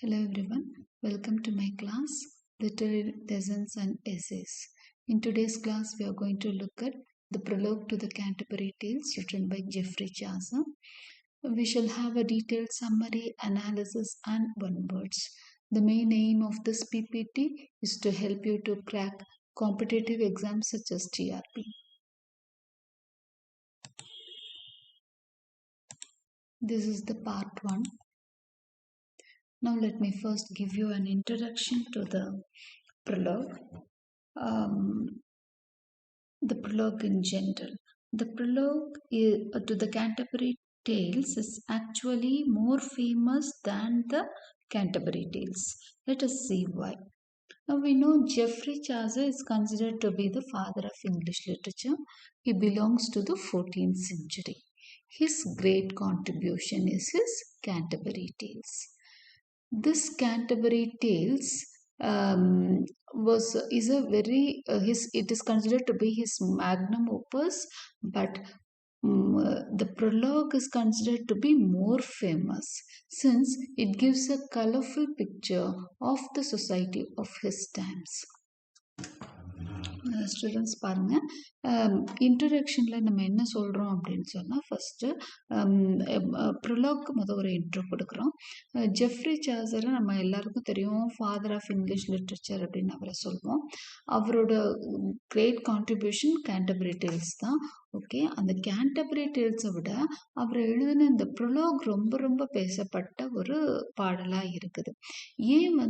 Hello everyone, welcome to my class Literary Lessons and Essays. In today's class, we are going to look at the prologue to the Canterbury Tales written by Geoffrey Chaucer. We shall have a detailed summary, analysis, and one words. The main aim of this PPT is to help you to crack competitive exams such as TRP. This is the part 1. Now let me first give you an introduction to the prologue. The prologue in general. The prologue to the Canterbury Tales is actually more famous than the Canterbury Tales. Let us see why. Now we know Geoffrey Chaucer is considered to be the father of English literature. He belongs to the 14th century. His great contribution is his Canterbury Tales. This Canterbury Tales it is considered to be his magnum opus, but the prologue is considered to be more famous since it gives a colorful picture of the society of his times. Students பாருங்க, இன்ட்ரடக்ஷனில் நம்ம என்ன சொல்கிறோம் அப்படின்னு சொன்னால் first ப்ரொலாக்கு ஒரு intro கொடுக்குறோம். Jeffrey சாசரை நம்ம எல்லாருக்கும் தெரியும், ஃபாதர் ஆஃப் இங்கிலீஷ் லிட்ரேச்சர் அப்படின்னு அவரை சொல்லுவோம். அவரோட கிரேட் கான்ட்ரிபியூஷன் கேண்டர்பரி டேல்ஸ் தான். ஓகே, அந்த கேண்டர்பரி டேல்ஸை விட அவர் எழுதின இந்த ப்ரொலாக் ரொம்ப ரொம்ப பேசப்பட்ட ஒரு பாடலாக இருக்குது. ஏன்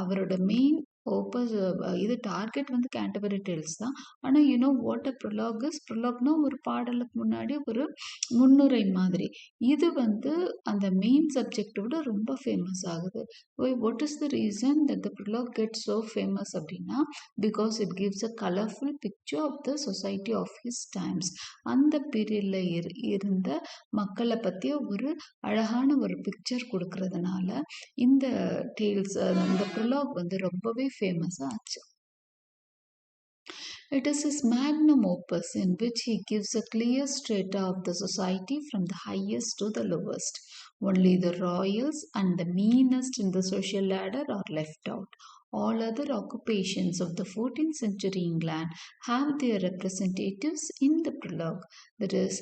அவரோட மெயின் ஓப்பஸ் இது டார்கெட் கேண்டர்பரி டேல்ஸ் தான். ஆனால் you know what a prologue is, ப்ரொலாக்னா ஒரு பாடலுக்கு முன்னாடி ஒரு முன்னுரை மாதிரி. இது அந்த மெயின் சப்ஜெக்டை விட ரொம்ப ஃபேமஸ் ஆகுது. What is the reason that the prologue get so famous அப்படின்னா, because it gives a colourful picture of the society of his times. அந்த பீரியடில் இருந்த மக்களை பற்றிய ஒரு அழகான ஒரு பிக்சர் கொடுக்கறதுனால இந்த டேல்ஸ், இந்த ப்ரொலாக் ரொம்பவே ஃபேமஸ் ஆச்சு. It is his magnum opus in which he gives a clear strata of the society from the highest to the lowest. Only the royals and the meanest in the social ladder are left out. All other occupations of the 14th century England have their representatives in the prologue. That is,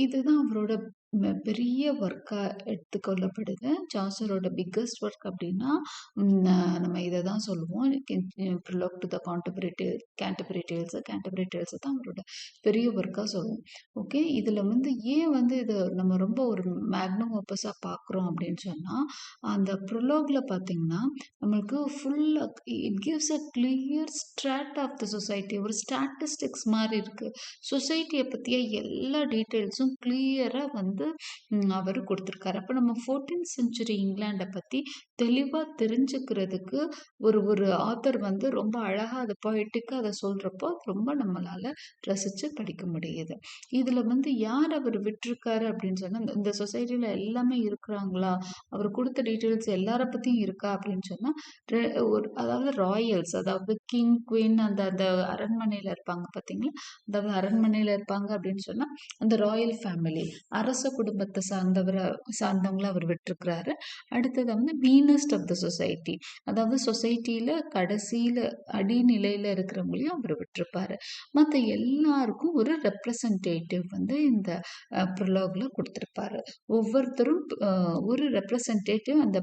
இதுதான் அவரோட பெரிய ஒர்க்காக எடுத்துக்கொள்ளப்படுது. சாசரோட biggest work அப்படின்னா நம்ம இதை தான் சொல்லுவோம், prologue to the Canterbury டேல்ஸை தான் அவரோட பெரிய ஒர்க்காக சொல்லுவோம். ஓகே, இதில் ஏன் இதை நம்ம ரொம்ப ஒரு மேக்னம் ஓப்பஸாக பார்க்குறோம் அப்படின்னு சொன்னால், அந்த ப்ரொலாக்ல பார்த்தீங்கன்னா நம்மளுக்கு ஃபுல்லாக it gives a clear strata of the society. ஒரு ஸ்டாட்டிஸ்டிக்ஸ் மாதிரி இருக்குது. சொசைட்டியை பற்றிய எல்லா டீட்டெயில்ஸும் கிளியராக அவர் கொடுத்துருக்காரு. அப்போ நம்ம 14th செஞ்சுரி இங்கிலாண்டை பற்றி தெளிவாக தெரிஞ்சுக்கிறதுக்கு ஒரு ஆத்தர் ரொம்ப அழகாக அதை பொயட்டிக்காக அதை சொல்கிறப்போ ரொம்ப நம்மளால் ரசித்து படிக்க முடியுது. இதில் யார் அவர் விட்டுருக்காரு அப்படின்னு சொன்னால், இந்த சொசைட்டியில் எல்லாமே இருக்கிறாங்களா, அவர் கொடுத்த டீட்டெயில்ஸ் எல்லாரை பற்றியும் இருக்கா அப்படின்னு சொன்னால், அதாவது ராயல்ஸ், அதாவது கிங் குவீன், அந்த அரண்மனையில் இருப்பாங்க பார்த்தீங்களா, அதாவது அரண்மனையில் இருப்பாங்க அப்படின்னு சொன்னால் அந்த ராயல் ஃபேமிலி, அரச குடும்பத்தை சார்ந்தவங்களை அவர் விட்டுருக்கிறாரு. அடுத்தது மீனஸ்ட் ஆஃப் த சொசைட்டி, அதாவது சொசைட்டியில் கடைசியில் அடிநிலையில் இருக்கிறவங்களையும் அவர் விட்டுருப்பாரு. மற்ற எல்லாருக்கும் ஒரு ரெப்ரசன்டேட்டிவ் இந்த ப்ரொலாக்ல கொடுத்துருப்பாரு. ஒவ்வொருத்தரும் ஒரு ரெப்ரசன்டேட்டிவ் அந்த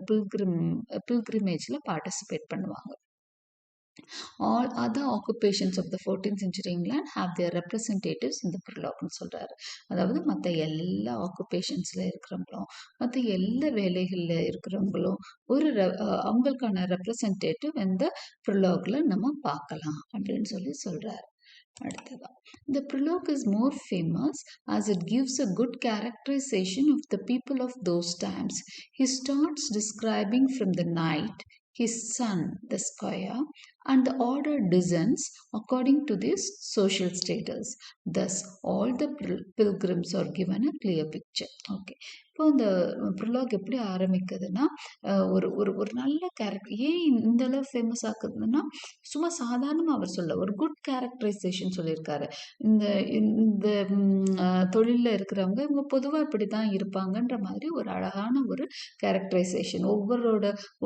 பில்கிரிமேஜில் பார்ட்டிசிபேட் பண்ணுவாங்க. All other occupations of the 14th century England have their representatives in the prologue சொல்றாரு. அதாவது மற்ற எல்லா ஆக்குபேஷன்ஸில் இருக்கிறவங்களும் மற்ற எல்லா வேலைகளில் இருக்கிறவங்களும் அவங்களுக்கான ரெப்ரசன்டேட்டிவ் இந்த ப்ரொலாக்ல நம்ம பார்க்கலாம் அப்படின்னு சொல்றாரு. அடுத்ததான், the prologue is more famous as it gives a good characterization of the people of those times. He starts describing from the knight, his son, the squire, and the order descends according to this social status. Thus, all the pilgrims are given a clear picture. Okay, இப்போ இந்த ப்ரிலாக் எப்படி ஆரம்பிக்குதுன்னா ஒரு ஒரு ஒரு நல்ல character ஏன் இந்த அளவு ஃபேமஸ் ஆக்குதுன்னா சும்மா சாதாரணமாக அவர் சொல்ல ஒரு குட் கேரக்டரைசேஷன் சொல்லியிருக்காரு. இந்த இந்த தொழிலில் இருக்கிறவங்க இவங்க பொதுவாக இப்படி தான் இருப்பாங்கன்ற மாதிரி ஒரு அழகான ஒரு கேரக்டரைசேஷன்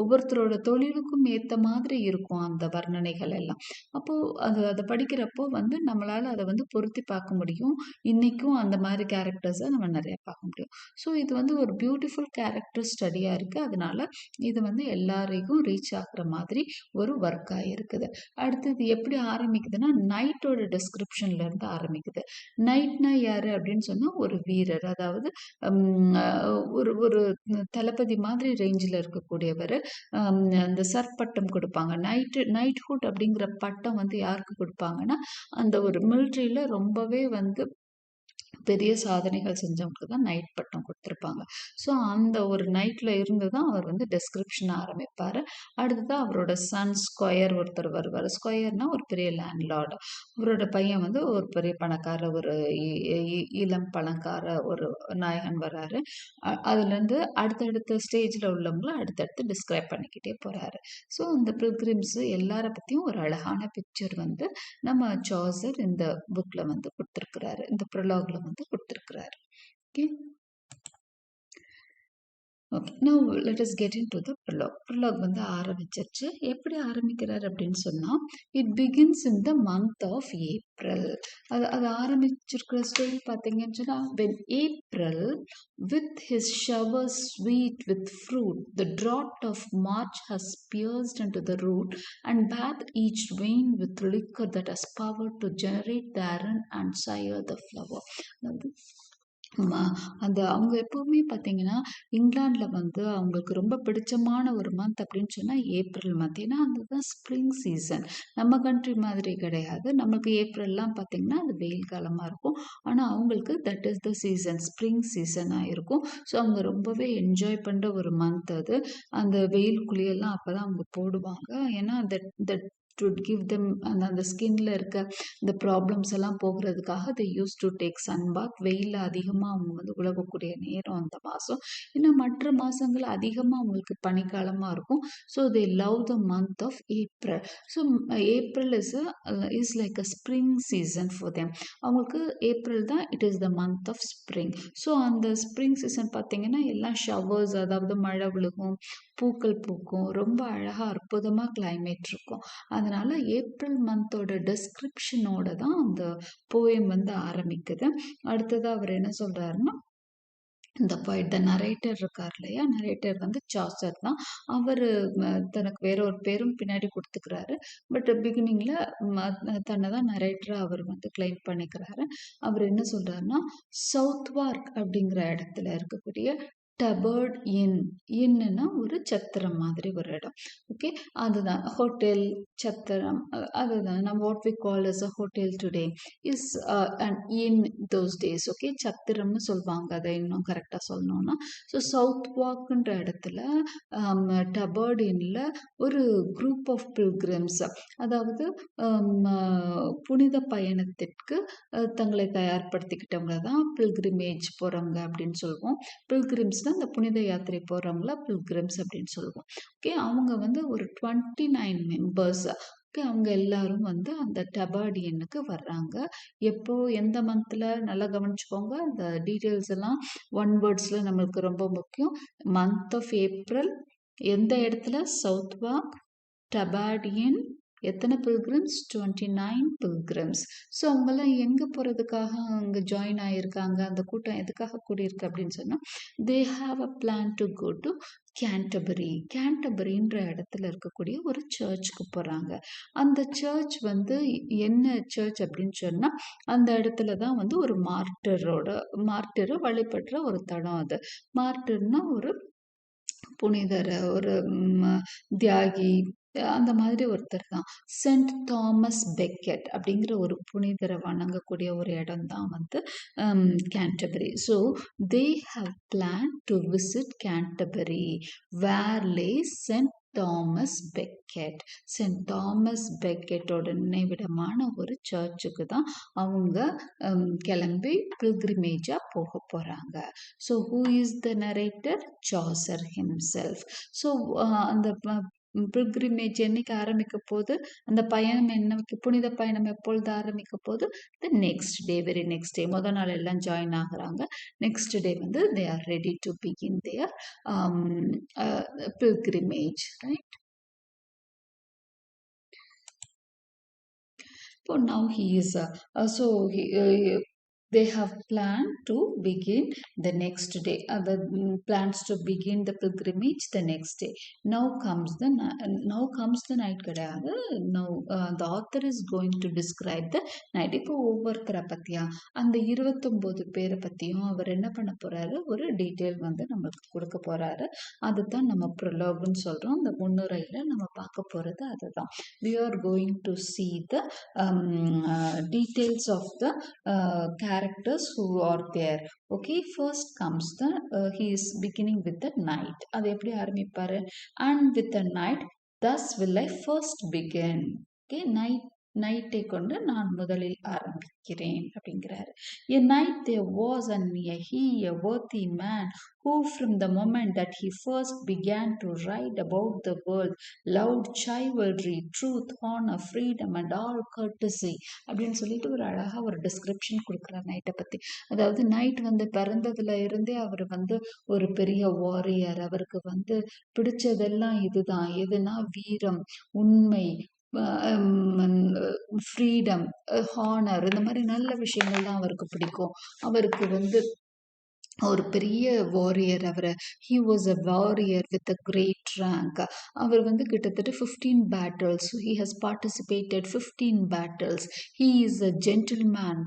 ஒவ்வொருத்தரோட தொழிலுக்கும் ஏற்ற மாதிரி இருக்கும் அந்த வர்ணனைகள் எல்லாம். அப்போது அதை படிக்கிறப்போ வந்து நம்மளால் அதை வந்து பொருத்தி பார்க்க முடியும். இன்றைக்கும் அந்த மாதிரி கேரக்டர்ஸை நம்ம நிறைய பார்க்க முடியும். ஸோ இது வந்து ஒரு பியூட்டிஃபுல் கேரக்டர் ஸ்டடியாக இருக்குது. அதனால இது வந்து எல்லாரையும் ரீச் ஆகுற மாதிரி ஒரு ஒர்க்காக இருக்குது. அடுத்து இது எப்படி ஆரம்பிக்குதுன்னா நைட்டோட டிஸ்கிரிப்ஷன்லேருந்து ஆரம்பிக்குது. நைட்னா யார் அப்படின்னு சொன்னால் ஒரு வீரர், அதாவது ஒரு ஒரு தளபதி மாதிரி ரேஞ்சில் இருக்கக்கூடியவர். அந்த சர்பட்டம் கொடுப்பாங்க. நைட்ஹுட் அப்படிங்கிற பட்டம் வந்து யாருக்கு கொடுப்பாங்கன்னா அந்த ஒரு மிலிட்ரியில் ரொம்பவே வந்து பெரிய சாதனைகள் செஞ்சவங்களுக்கு தான் நைட் பட்டம் கொடுத்துருப்பாங்க. ஸோ அந்த ஒரு நைட்டில் இருந்து தான் அவர் வந்து டெஸ்கிரிப்ஷன் ஆரம்பிப்பார். அடுத்ததான் அவரோட சன் ஸ்கொயர் ஒருத்தர் வருவார். ஸ்கொயர்னால் ஒரு பெரிய லேண்ட்லார்டு. அவரோட பையன் வந்து ஒரு பெரிய பணக்கார ஒரு இளம் பணக்கார ஒரு நாயகன் வர்றாரு. அதுலேருந்து அடுத்தடுத்த ஸ்டேஜில் உள்ளவங்கள அடுத்தடுத்து டிஸ்கிரைப் பண்ணிக்கிட்டே போகிறாரு. ஸோ இந்த பில்கிரிம்ஸு எல்லாரை பற்றியும் ஒரு அழகான பிக்சர் வந்து நம்ம சாசர் இந்த புக்கில் வந்து கொடுத்துருக்குறாரு, இந்த ப்ரொலாகில் வந்து கொடுத்துருக்குறாரு. Okay, okay, now let us get into the prologue. Prologue வந்து ஆரம்பிச்சிருச்சு. எப்படி ஆரம்பிக்கிறார் அப்படின்னு சொன்னால் it begins in the month of April. அது ஆரம்பிச்சிருக்கிற ஸ்டோரி பார்த்தீங்கன்னு சொன்னால் when April with his showers sweet with fruit the drought of March has pierced into the root and bathed each vein with liquor that has power to generate the iron and sire the flower. அந்த அவங்க எப்போவுமே பார்த்தீங்கன்னா இங்கிலாண்டில் வந்து அவங்களுக்கு ரொம்ப பிடிச்சமான ஒரு month அப்படின்னு சொன்னால் ஏப்ரல் மந்த். ஏன்னா அதுதான் ஸ்ப்ரிங் சீசன். நம்ம கண்ட்ரி மாதிரி கிடையாது. நமக்கு ஏப்ரல்லாம் பார்த்தீங்கன்னா அது வெயில் காலமாக இருக்கும். ஆனால் அவங்களுக்கு that is the season, spring சீசனாக இருக்கும். ஸோ அவங்க ரொம்பவே என்ஜாய் பண்ணுற ஒரு மந்த் அது. அந்த வெயில் குளியெல்லாம் அப்போ தான் அவங்க போடுவாங்க. ஏன்னா தட் to give them அந்த ஸ்கின்ல இருக்க இந்த ப்ராப்ளம்ஸ் எல்லாம் போகிறதுக்காக they used to take sun bath. வெயிலில் அதிகமாக அவங்க வந்து உலகக்கூடிய நேரம் அந்த மாதம். இன்னும் மற்ற மாதங்கள் அதிகமாக அவங்களுக்கு பனிக்காலமாக இருக்கும். So they love the month of April. So April is like a spring season for them. அவங்களுக்கு ஏப்ரல் தான் it is the month of spring. So அந்த ஸ்ப்ரிங் சீசன் பார்த்தீங்கன்னா எல்லாம் ஷவர்ஸ், அதாவது மழை விழுகும், பூக்கள் பூக்கும், ரொம்ப அழகாக அற்புதமாக கிளைமேட் இருக்கும். அதனால ஏப்ரல் மந்தோட டெஸ்கிரிப்ஷனோட தான் அந்த போயம் வந்து ஆரம்பிக்குது. அடுத்ததாக அவர் என்ன சொல்றாருன்னா இந்த poet த நரேட்டர் இருக்கார் இல்லையா, நரேட்டர் வந்து சாசர் தான். அவர் தனக்கு வேற ஒரு பேரும் பின்னாடி கொடுத்துக்கிறாரு. பட் பிகினிங்கில் தன்னை தான் நரேட்டராக அவர் வந்து கிளைம் பண்ணிக்கிறாரு. அவர் என்ன சொல்கிறாருன்னா சவுத்வார்க் அப்படிங்கிற இடத்துல இருக்கக்கூடிய டபர்ட் இன்னுன்னா ஒரு சத்திரம் மாதிரி ஒரு இடம். ஓகே, அதுதான் ஹோட்டல் சத்திரம். அதுதான் நம்ம what we call as a hotel today is and in those days. Okay, சத்திரம்னு சொல்லுவாங்க அதை இன்னும் கரெக்டாக சொல்லணும்னா. ஸோ சவுத் வாக்குன்ற இடத்துல டபர்ட் இன்னில் ஒரு குரூப் ஆஃப் பில்கிரிம்ஸ், அதாவது புனித பயணத்திற்கு தங்களை தயார்படுத்திக்கிட்டவங்க தான் பில்கிரிமேஜ் போகிறவங்க அப்படின்னு சொல்லுவோம். பில்கிரிம்ஸ் அந்த புனித யாத்திரை போகிறவங்கள பில்கிரிம்ஸ் அப்படின்னு சொல்லுவோம். ஓகே, அவங்க வந்து ஒரு 29 மெம்பர்ஸ். ஓகே, அவங்க எல்லாரும் வந்து அந்த டபார்டியனுக்கு வர்றாங்க. எப்போ எந்த மந்தில் நல்லா கவனிச்சுக்கோங்க. அந்த டீட்டெயில்ஸ் எல்லாம் ஒன் வேர்ட்ஸில் நம்மளுக்கு ரொம்ப முக்கியம். மந்த் ஆஃப் ஏப்ரல், எந்த இடத்துல, சவுத் வாக், டபார்டியன், எத்தனை பில்கிரிம்ஸ், 29 பில்கிரிம்ஸ். ஸோ அவங்கெல்லாம் எங்கே போகிறதுக்காக அங்கே ஜாயின் ஆகியிருக்காங்க, அந்த கூட்டம் எதுக்காக கூடியிருக்கு அப்படின்னு சொன்னால் they have a plan to go to Canterbury. கேண்டபரின்ற இடத்துல இருக்கக்கூடிய ஒரு சர்ச்சுக்கு போகிறாங்க. அந்த சர்ச் வந்து என்ன சர்ச் அப்படின்னு சொன்னால் அந்த இடத்துல தான் வந்து ஒரு மார்ட்டரை வழிபடுற ஒரு தடம். அது மார்ட்டர்னா ஒரு புனிதர், ஒரு தியாகி, அந்த மாதிரி ஒருத்தர் தான். சென்ட் தாமஸ் பெக்கெட் அப்படிங்கிற ஒரு புனிதரை வணங்கக்கூடிய ஒரு இடம் தான் வந்து Canterbury. So they have plan to visit Canterbury where lay Saint Thomas Becket. Saint Thomas பெக்கெட்டோட நினைவிடமான ஒரு சர்ச்சுக்கு தான் அவங்க கிளம்பி பில்கிரிமேஜா போக போறாங்க. So who is the narrator? Chaucer himself. So அந்த பில்கிரிமேஜ் என்னைக்கு ஆரம்பிக்க போது, அந்த பயணம் என்னைக்கு, புனித பயணம் எப்பொழுது ஆரம்பிக்க போது? The next day, very next day. முதல் நாள் எல்லாம் ஜாயின் ஆகுறாங்க. நெக்ஸ்ட் டே வந்து they are ready to begin their pilgrimage, right? So now he is they have planned to begin the next day. Plans to begin the pilgrimage the next day. Now comes the night கிடையாது. Now the author is going to describe the night. இப்போ ஒவ்வொருத்தரை பத்தியா அந்த 29 பேரை பத்தியும் அவர் என்ன பண்ண போறாரு, ஒரு டீட்டெயில் வந்து நம்மளுக்கு கொடுக்க போறாரு. அதுதான் நம்ம ப்ரொலோக்னு சொல்றோம். அந்த முன்னுரையில நம்ம பார்க்க போறது அதுதான். We are going to see the details of the characters who are there. Okay, first comes the he is beginning with the night. அது எப்படி ஆரம்பிப்பாரு? And with the night, thus will I first begin. Okay, நைட்டை கொண்டு நான் முதலில் ஆரம்பிக்கிறேன் அப்படிங்கிறாரு. A night there was and he a worthy man who from the moment that he first began to ride about the world loved chivalry, truth, honor, freedom and all courtesy அப்படின்னு சொல்லிட்டு ஒரு அழகா ஒரு டிஸ்கிரிப்ஷன் கொடுக்குறார் நைட்டை பத்தி. அதாவது night வந்து பிறந்ததுல இருந்தே அவர் வந்து ஒரு பெரிய வாரியர். அவருக்கு வந்து பிடிச்சதெல்லாம் இதுதான். எதுனா வீரம், உண்மை, ஃப்ரீடம், ஹானர், இந்த மாதிரி நல்ல விஷயங்கள் தான் அவருக்கு பிடிக்கும். அவருக்கு வந்து ஒரு பெரிய வாரியர். அவர் he was a warrior with a great rank. அவர் வந்து கிட்டத்தட்ட 15 battles he has participated. 15 battles. He is a gentleman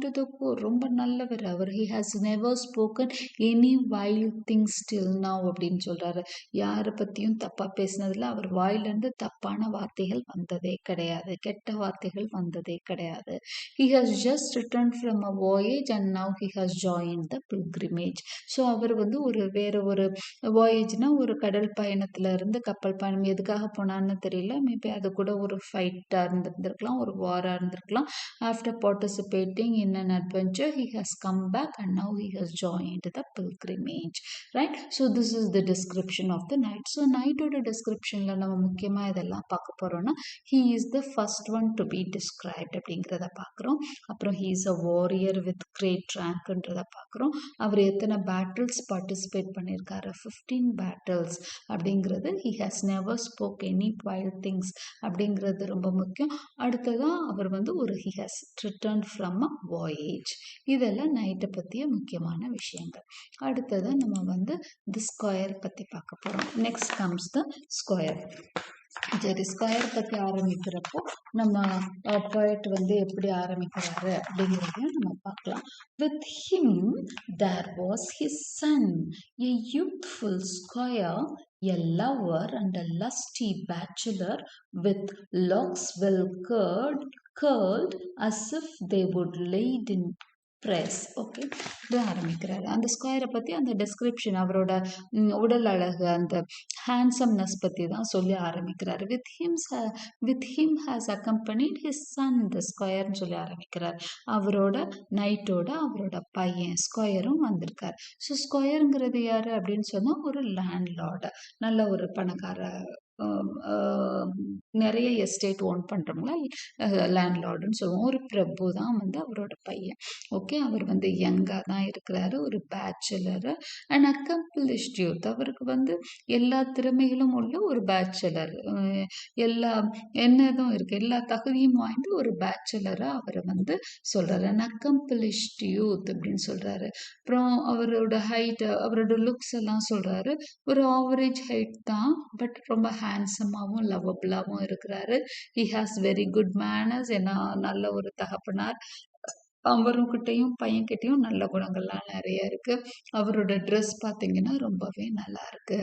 to the core. ரொம்ப நல்லவர் அவர். He has never spoken any wild things till now அப்படின்னு சொல்றாரு. யாரை பத்தியும் தப்பா பேசினதுல அவர் வாயிலிருந்து தப்பான வார்த்தைகள் வந்ததே கிடையாது, கெட்ட வார்த்தைகள் வந்ததே கிடையாது. He has just returned from a voyage and now he has joined the pilgrimage. So அவர் வந்து வேற ஒரு வாயேஜ்னா ஒரு கடல் பயணத்துல இருந்து கப்பல் பயணம் எதுக்காக போனான்னு தெரியல. மேபி அது கூட ஒரு ஃபைட்டா இருந்திருக்கலாம், ஒரு வாரா இருந்திருக்கலாம். After participating in an adventure he has come back and now he has joined the pilgrimage, right? So this is the description of the night. So நைட்டோட டிஸ்கிரிப்ஷன்ல நம்ம முக்கியமா இதெல்லாம் பார்க்க போறோம்னா he is the first one to be described அப்படிங்கிறத பார்க்குறோம். அப்புறம் he is a warrior with great rankன்றத பார்க்குறோம். அவர் எத்தனை பேட்டில்ஸ் பார்ட்டிசிபேட் பண்ணியிருக்காரு? 15 பேட்டில்ஸ் அப்படிங்கிறது. he has never spoke any wild things அப்படிங்கிறது ரொம்ப முக்கியம். அடுத்ததான் அவர் வந்து he has returned from a voyage. இதெல்லாம் நைட்டை பற்றிய முக்கியமான விஷயங்கள். அடுத்தது நம்ம வந்து தி ஸ்கொயர் பற்றி பார்க்க போகிறோம். Next comes the square. சரி, ஸ்கொயர் பற்றி ஆரம்பிக்கிறப்போ நம்ம போயட் வந்து எப்படி ஆரம்பிக்கிறாரு அப்படிங்கிறதையும் நம்ம பார்க்கலாம். With him there was his son, a youthful squire, a lover and a lusty bachelor, with locks well curled as if they would laid in press. Okay, இது ஆரம்பிக்கிறாரு. அந்த ஸ்கொயரை பற்றி அந்த டெஸ்கிரிப்ஷன், அவரோட உடல் அழகு, அந்த ஹேண்ட்ஸம்னஸ் பற்றி தான் சொல்லி ஆரம்பிக்கிறாரு. With him has accompanied his son the ஸ்கொயர்னு சொல்லி ஆரம்பிக்கிறார். அவரோட அவரோட பையன் ஸ்கொயரும் வந்திருக்கார். ஸோ ஸ்கொயருங்கிறது யாரு அப்படின்னு சொன்னால் ஒரு லேண்ட்லார்டு, நல்ல ஒரு பணக்கார, நிறைய எஸ்டேட் ஓன் பண்றவங்கள லேண்ட்லார்டுன்னு சொல்லுவோம். ஒரு பிரபு தான் வந்து அவரோட பையன். ஓகே, அவர் வந்து யங்கா தான் இருக்கிறாரு, ஒரு பேச்சுலர் அண்ட் அக்கம்ப்ளிஷ்ட் யூத். அவருக்கு வந்து எல்லா திறமைகளும் உள்ள ஒரு பேச்சுலர், எல்லா என்னதும் இருக்கு, எல்லா தகுதியும் வாய்ந்த ஒரு பேச்சுலரா அவரை வந்து சொல்றாரு. அண்ட் அக்கம்ப்ளிஷ்ட் யூத் அப்படின்னு சொல்றாரு. அப்புறம் அவரோட ஹைட், அவரோட லுக்ஸ் எல்லாம் சொல்றாரு. ஒரு ஆவரேஜ் ஹைட் தான், பட் ரொம்ப ஹேண்ட்ஸமாகவும் லவபிளாகவும் இருக்கிறாரு. He has very good manners. ஏன்னா நல்ல ஒரு தகப்பனார். அவருக்கிட்டையும் பையன்கிட்டையும் நல்ல குணங்கள்லாம் நிறைய இருக்கு. அவரோட ட்ரெஸ் பார்த்தீங்கன்னா ரொம்பவே நல்லா இருக்கு.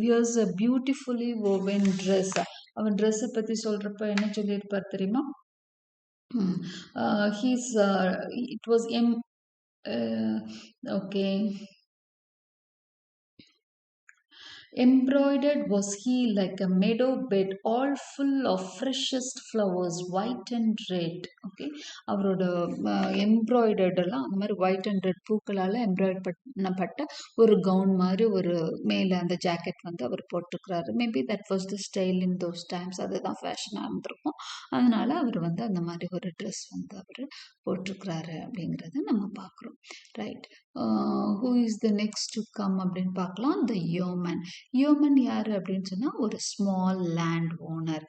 Here's a beautifully woven dress. அவன் ட்ரெஸ்ஸை பற்றி சொல்றப்ப என்ன சொல்லியிருப்பார் தெரியுமா? It was okay. Embroidered was he like a meadow bed, all full of freshest flowers, white and red. Okay, அவரோட எம்ப்ராய்டர்டெல்லாம் அந்த மாதிரி ஒயிட் அண்ட் ரெட் பூக்களால் எம்ப்ராய்டர் பண்ணப்பட்ட ஒரு கவுன் மாதிரி ஒரு மேலே அந்த ஜாக்கெட் வந்து அவர் போட்டிருக்கிறாரு. Maybe that was the style in those times, அதுதான் ஃபேஷனாக இருந்திருக்கும். அதனால அவர் வந்து அந்த மாதிரி ஒரு ட்ரெஸ் வந்து அவர் போட்டிருக்கிறாரு அப்படிங்கிறத நம்ம பார்க்குறோம். Right, who is the next to come அப்படின்னு பார்க்கலாம். த யோமன். யோமன் யார் அப்படின்னு சொன்னால் ஒரு ஸ்மால் லேண்ட் ஓனர்,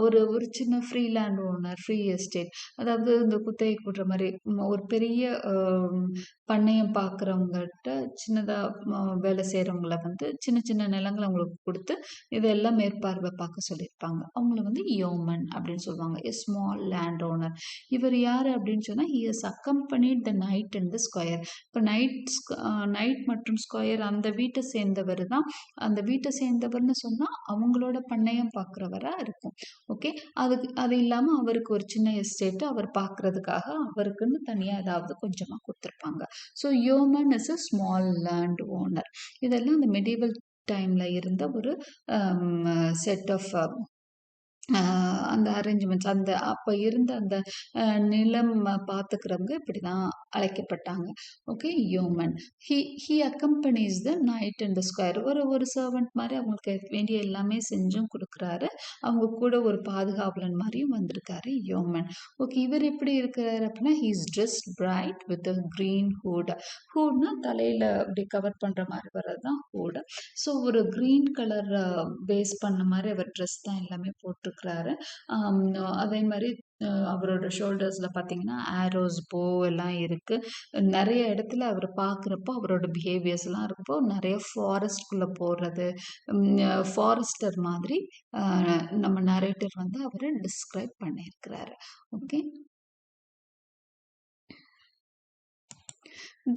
ஒரு ஒரு சின்ன free land owner, free estate, அதாவது இந்த குத்தகை கூட்டுற மாதிரி ஒரு பெரிய பண்ணையம் பார்க்குறவங்ககிட்ட சின்னதாக வேலை செய்கிறவங்கள வந்து சின்ன சின்ன நிலங்களை அவங்களுக்கு கொடுத்து இதெல்லாம் மேற்பார்வை பார்க்க சொல்லியிருப்பாங்க. அவங்கள வந்து யோமன் அப்படின்னு சொல்லுவாங்க, எ ஸ்மால் லேண்ட் ஓனர். இவர் யார் அப்படின்னு சொன்னால் he has accompanied the knight and the square. இப்போ நைட் மற்றும் ஸ்கொயர் அந்த வீட்டை சேர்ந்தவர் தான். அந்த வீட்டை சேர்ந்தவர்னு சொன்னால் அவங்களோட பண்ணையம் பார்க்குறவராக இருக்கும். ஓகே, அது இல்லாமல் அவருக்கு ஒரு சின்ன எஸ்டேட்டு அவர் பார்க்குறதுக்காக அவருக்குன்னு தனியாக ஏதாவது கொஞ்சமாக கொடுத்துருப்பாங்க. So yeoman is a small land owner. இதெல்லாம் அந்த மெடிவல் டைமில் இருந்த ஒரு செட் ஆஃப் அந்த அரேஞ்ச்மெண்ட்ஸ், அந்த அப்போ இருந்த அந்த நிலம் பார்த்துக்கிறவங்க இப்படி தான் அழைக்கப்பட்டாங்க. Okay, yeoman. He accompanies the knight and the squire. ஒரு சர்வெண்ட் மாதிரி அவங்களுக்கு வேண்டிய எல்லாமே செஞ்சும் கொடுக்குறாரு. அவங்க கூட ஒரு பாதுகாவலன் மாதிரியும் வந்திருக்காரு யோமன். ஓகே, இவர் எப்படி இருக்கிறாரு அப்படின்னா he is dressed bright with a green hood. ஹூட்னா தலையில் அப்படி கவர் பண்ணுற மாதிரி வர்றது தான் ஹூட். ஸோ ஒரு கிரீன் கலர் பேஸ் பண்ண மாதிரி அவர் ட்ரெஸ் தான் எல்லாமே போட்டிருக்கிறாரு. அதே மாதிரி அவரோட ஷோல்டர்ஸில் பார்த்தீங்கன்னா ஆரோஸ் போ எல்லாம் இருக்குது. நிறைய இடத்துல அவர் பார்க்குறப்போ அவரோட பிஹேவியர்ஸ்லாம் இருக்கப்போ நிறைய ஃபாரஸ்ட்குள்ளே போடுறது, ஃபாரஸ்டர் மாதிரி நம்ம நரேட்டர் வந்து அவர் டிஸ்கிரைப் பண்ணியிருக்கிறாரு. Okay,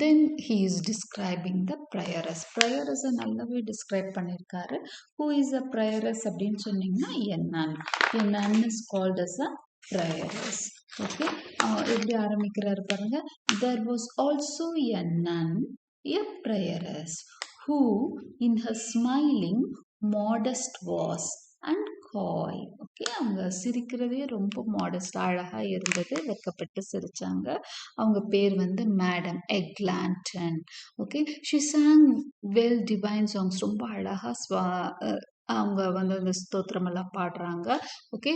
then he is describing the prioress. Prioress நல்லாவே describe பண்ணியிருக்காரு. who is a prioress அப்படின்னு சொன்னீங்கன்னா a nun. a nun is called as a prioress. Okay, எப்படி ஆரம்பிக்கிறாரு பாருங்க. there was also a nun, a prioress, who in her smiling modest was and coy. Okay, அவங்க சிரிக்கிறதே ரொம்ப modest, அழகாக இருந்தது, வெக்கப்பட்டு சிரிச்சாங்க. அவங்க பேர் வந்து madam Eglantine. Okay, she sang well divine songs. ரொம்ப அழகாக அவங்க வந்து அந்த ஸ்தோத்திரம் எல்லாம் பாடுறாங்க. Okay,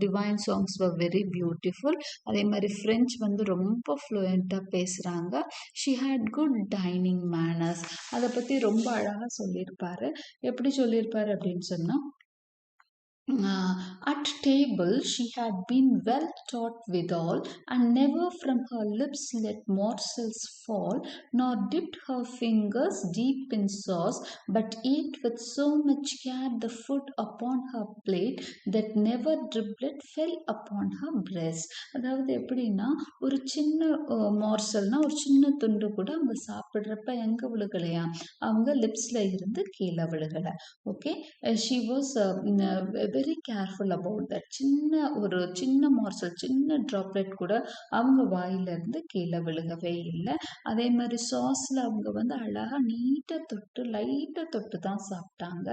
divine songs were very beautiful. அதே மாதிரி ஃப்ரெஞ்ச் வந்து ரொம்ப ஃப்ளூயண்ட்டாக பேசுகிறாங்க. She had good dining manners. அதை பற்றி ரொம்ப அழகாக சொல்லியிருப்பாரு. எப்படி சொல்லியிருப்பாரு அப்படின்னு சொன்னால், at table she had been well taught withal, and never from her lips let morsels fall, nor dipped her fingers deep in sauce, but ate with so much care the food upon her plate, that never driblet fell upon her breast. அதாவது எப்படின்னா, ஒரு சின்ன மார்சல்னா ஒரு சின்ன துண்டு கூட அவங்க சாப்பிட்றப்ப எங்கே விழுகலையா, அவங்க லிப்ஸில் இருந்து கீழே விழுகலை. Okay, she was very careful about that. ஒரு சின்ன மார்சல், சின்ன ட்ராப்லெட் கூட அவங்க வாயிலிருந்து கீழே விழுகவே இல்லை. அதே மாதிரி சாஸில் அவங்க வந்து அழகாக நீட்டாக தொட்டு லைட்டாக தொட்டு தான் சாப்பிட்டாங்க.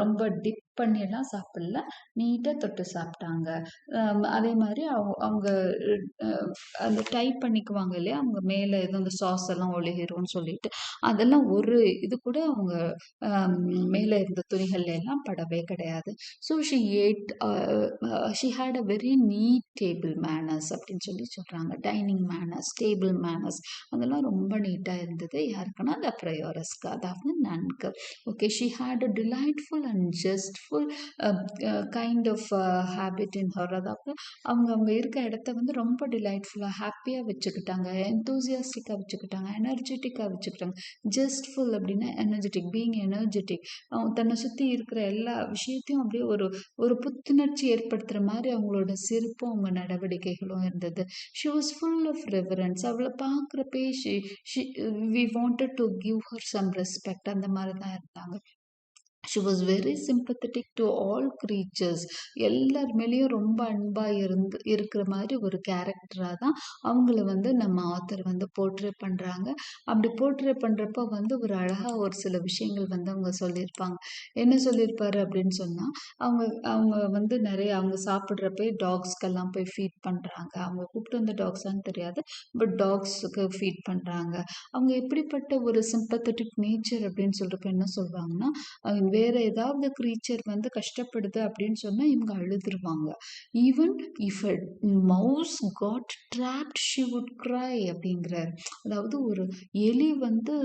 ரொம்ப டிப் பண்ணியெல்லாம் சாப்பிடல, நீட்டாக தொட்டு சாப்பிட்டாங்க. அதே மாதிரி அவங்க அந்த டைப் பண்ணிக்குவாங்க இல்லையா, அவங்க மேலே எதுவும் அந்த சாஸ் எல்லாம் ஒழுகிரும்னு சொல்லிட்டு, அதெல்லாம் ஒரு இது கூட அவங்க மேலே இருந்த துணிகள்ல எல்லாம் படவே கிடையாது. So she had a very neat table manners அப்படின்னு சொல்லி சொல்கிறாங்க. டைனிங் மேனர்ஸ், டேபிள் மேனர்ஸ், அதெல்லாம் ரொம்ப நீட்டாக இருந்தது. யாருக்குன்னா அந்த ப்ரையாரஸ்க்கு, அதாவது நன்கு. Okay, she had a delightful and justful kind of habit in her. அதாவது அவங்க இருக்க இடத்த வந்து ரொம்ப டிலைட்ஃபுல்லாக ஹாப்பியாக வச்சுக்கிட்டாங்க, என்தூசியாஸ்டிக்காக வச்சுக்கிட்டாங்க, எனர்ஜெட்டிக்காக வச்சுக்கிட்டாங்க. ஜஸ்ட்ஃபுல் அப்படின்னா எனர்ஜெட்டிக், பீயிங் எனர்ஜெட்டிக். தன்னை சுற்றி இருக்கிற எல்லா விஷயத்தையும் அப்படியே ஒரு புத்துணர்ச்சி ஏற்படுத்துகிற மாதிரி அவங்களோட சிரிப்பும் அவங்க நடவடிக்கைகளும் இருந்தது. She was full of reverence. அவளை பார்க்குறப்பே we wanted to give her some respect, அந்த மாதிரி தான் இருந்தாங்க. she was very sympathetic to all creatures. எல்லார் மேலேயும் ரொம்ப அன்பா இருக்கிற மாதிரி ஒரு கேரக்டரா தான் அவங்கள வந்து நம்ம ஆத்தர் வந்து போர்ட்ரே பண்றாங்க. அப்படி போர்ட்ரே பண்றப்ப வந்து ஒரு அழகா ஒரு சில விஷயங்கள் வந்து அவங்க சொல்லியிருப்பாங்க. என்ன சொல்லியிருப்பாரு அப்படின்னு சொன்னா, அவங்க அவங்க வந்து நிறைய அவங்க சாப்பிட்றப்ப டாக்ஸ்க்கெல்லாம் போய் ஃபீட் பண்றாங்க. அவங்க கூப்பிட்டு வந்த டாக்ஸான்னு தெரியாது, பட் டாக்ஸுக்கு ஃபீட் பண்றாங்க. அவங்க எப்படிப்பட்ட ஒரு சிம்பத்தட்டிக் நேச்சர் அப்படின்னு சொல்றப்ப என்ன சொல்றாங்கன்னா, வேற ஏதாவது கிரீச்சர் வந்து கஷ்டப்படுது அப்படின்னு சொன்னா இவங்க அழுதுருவாங்க. Even if a mouse got trapped she would cry அப்படிங்கிறார். அதாவது ஒரு எலி வந்து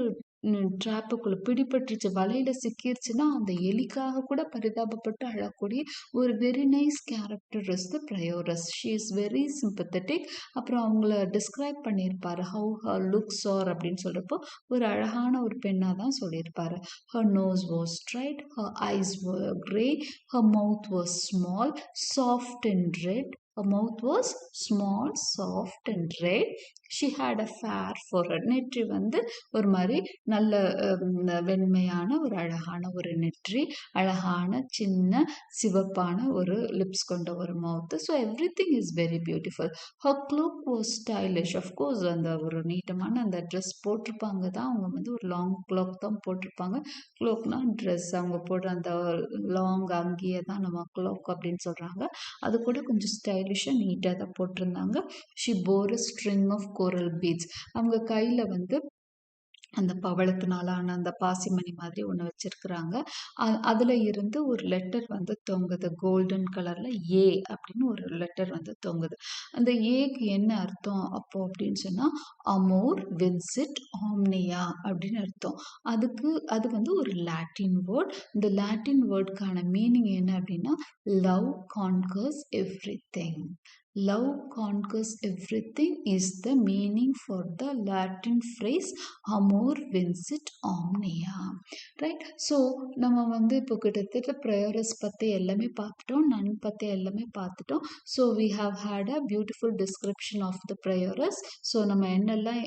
ட்ராப்புக்குள்ள பிடிபட்டுருச்சு, வலையில சிக்கிருச்சுன்னா அந்த எலிக்காக கூட பரிதாபப்பட்டு அழக்கூடிய ஒரு very nice character is the prioress. She is very sympathetic. அப்புறம் அவங்கள டிஸ்கிரைப் பண்ணியிருப்பாரு, ஹவு ஹர் லுக்ஸ் ஆர் அப்படின்னு சொல்றப்போ ஒரு அழகான ஒரு பெண்ணா தான் சொல்லியிருப்பாரு. Her nose was straight, her eyes were grey, her mouth was small, soft and red. Her mouth was small, soft and red. She had a fair forehead. நெற்றி வந்து ஒரு மாதிரி நல்ல வெண்மையான ஒரு அழகான ஒரு நெற்றி, அழகான சின்ன சிவப்பான ஒரு லிப்ஸ் கொண்ட ஒரு mouth. So every thing is very beautiful. Her cloak was stylish. Of course அந்த ஒரு நீட்டமான அந்த ட்ரெஸ் போட்டிருப்பாங்க தான், அவங்க வந்து ஒரு லாங் க்ளாக் தான் போட்டிருப்பாங்க. க்ளோக்னா ட்ரெஸ், அவங்க போடுற அந்த லாங் அங்கியை தான் நம்ம க்ளோக் அப்படின்னு சொல்கிறாங்க. அது கூட கொஞ்சம் ஸ்டைலிஷாக நீட்டாக தான் போட்டிருந்தாங்க. She wore a string of coral beads. அவங்க கையில் வந்து அந்த பவளத்தினால ஆன அந்த பாசிமணி மாதிரி ஒன்று வச்சிருக்கிறாங்க. அதில் இருந்து ஒரு லெட்டர் வந்து தொங்குது, கோல்டன் கலரில் ஏ அப்படின்னு ஒரு லெட்டர் வந்து தொங்குது. அந்த ஏக்கு என்ன அர்த்தம் அப்போ அப்படின்னு சொன்னால், அமோர் வின்சிட் ஆம்னியா அப்படின்னு அர்த்தம். அது வந்து ஒரு லாட்டின் வேர்ட். இந்த லாட்டின் வேர்டுக்கான மீனிங் என்ன அப்படின்னா, love conquers every thing. Love conquers everything is the meaning for the Latin phrase amor vincit omnia. Right? So நம்ம வந்து இப்போ கிட்டத்தட்ட ப்ரையரஸ் பற்றி எல்லாமே பார்த்துட்டோம், நன் பற்றி எல்லாமே பார்த்துட்டோம். So we have had a beautiful description of the Prioress. So நம்ம என்னெல்லாம்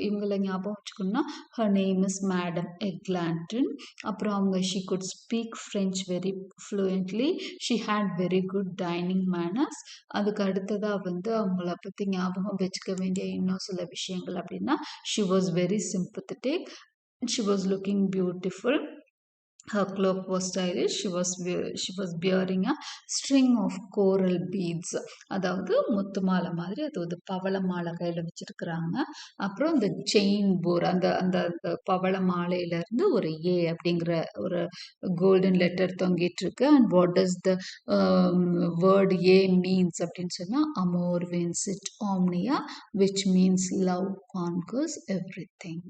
இவங்களை ஞாபகம் வச்சுக்கணும்னா, her name is Madam Eglanton. அப்புறம் அவங்க she could speak French very fluently. She had very good dining manners. அதுக்கு அடுத்ததாக வந்து அவங்கள பற்றி ஞாபகம் வச்சுக்க வேண்டிய இன்னும் சில விஷயங்கள் அப்படின்னா, she was very sympathetic, she was looking beautiful, her cloak was stylish, she was bearing a string of coral beads. அதாவது முத்து மாலை மாதிரி, அதாவது பவள மாலை கையில் வச்சிருக்கிறாங்க. அப்புறம் இந்த செயின் போர், அந்த அந்த பவள மாலையிலேருந்து ஒரு ஏ அப்படிங்கிற ஒரு கோல்டன் லெட்டர் தொங்கிட்டு இருக்கு. And what does the word A means அப்படின்னு சொன்னால், அமோர் வின்சிட் ஆம்னியா, which means love conquers every thing.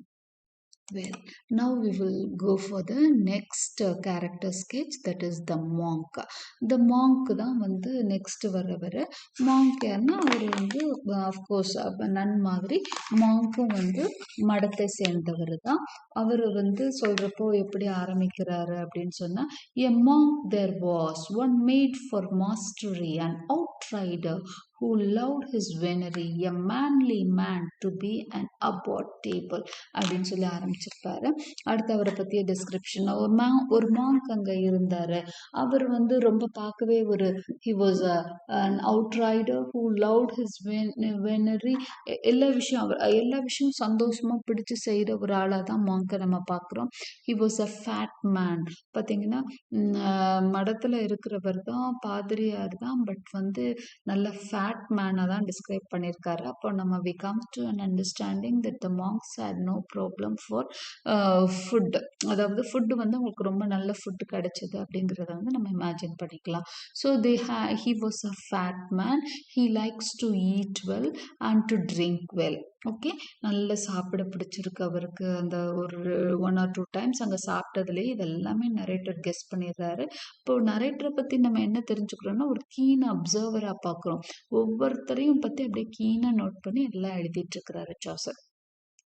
Well, now we will go for the next character sketch, that is the monk. The monk தான் வந்து next வர monk யாருன்னா, அவர் வந்து அஃப்கோர்ஸ் நன் மாதிரி மாங்க்கும் வந்து மடத்தை சேர்ந்தவர் தான். அவர் வந்து சொல்றப்போ எப்படி ஆரம்பிக்கிறாரு அப்படின்னு சொன்னா, a monk there was one made for mastery, an outrider who loved his venery, a manly man to be an above table அப்படின்னு சொல்லி ஆரம்பிச்சிருப்பாரு. அடுத்து அவரை பற்றிய டிஸ்கிரிப்ஷன், ஒரு மாங்க் அங்கே இருந்தார். அவர் வந்து ரொம்ப பார்க்கவே ஒரு he was an outrider who loved his venery. எல்லா விஷயம் சந்தோஷமாக பிடிச்சு செய்கிற ஒரு ஆளாக தான் மாங்கை நம்ம பார்க்குறோம். he was a fat man. பார்த்தீங்கன்னா மடத்தில் இருக்கிறவர் தான், பாதிரியார் தான், பட் வந்து நல்ல ஃபேட் மேனாக தான் டிஸ்கிரைப் பண்ணியிருக்காரு. அப்போ நம்ம we come to an understanding that the monks had no problem for food. அதாவது ஃபுட்டு வந்து அவங்களுக்கு ரொம்ப நல்ல ஃபுட்டு கிடைச்சது அப்படிங்கிறத வந்து நம்ம இமேஜின் பண்ணிக்கலாம். So he was a fat man, he likes to eat well and to drink well. Okay, நல்ல சாப்பிட பிடிச்சிருக்கு அவருக்கு. அந்த ஒரு 1 or 2 times அங்கே சாப்பிட்டதுலேயே இதெல்லாமே நரேட்டர் கெஸ் பண்ணிடுறாரு. இப்போ நரேட்டரை பற்றி நம்ம என்ன தெரிஞ்சுக்கிறோம்னா, ஒரு கீன் அப்சர்வராக பார்க்குறோம். ஒவ்வொருத்தரையும் பற்றி அப்படியே கீனாக நோட் பண்ணி எல்லாம் எழுதிட்டு இருக்கிறாரு Chaucer.